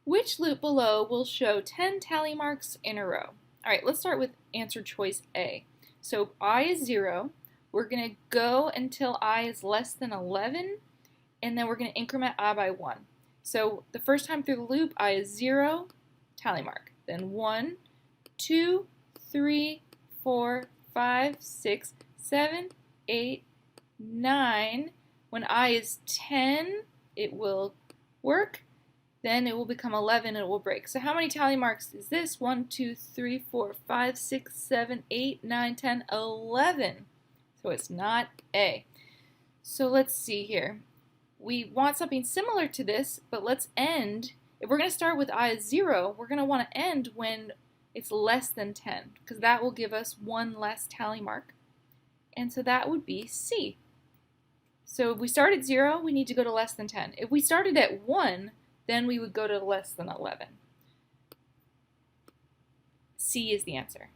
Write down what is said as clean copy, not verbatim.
Which loop below will show 10 tally marks in a row? All right, let's start with answer choice A. So I is 0. We're going to go until I is less than 11, and then we're going to increment I by 1. So the first time through the loop, I is 0, tally mark. Then 1, 2, 3, 4, 5, 6, 7, 8, 9. When I is 10, it will work. Then it will become 11 and it will break. So how many tally marks is this? 1, 2, 3, 4, 5, 6, 7, 8, 9, 10, 11. So it's not A. So let's see here. We want something similar to this, but let's end. If we're going to start with I is 0, we're going to want to end when it's less than 10, because that will give us one less tally mark. And so that would be C. So if we start at 0, we need to go to less than 10. If we started at 1, then we would go to less than 11. C is the answer.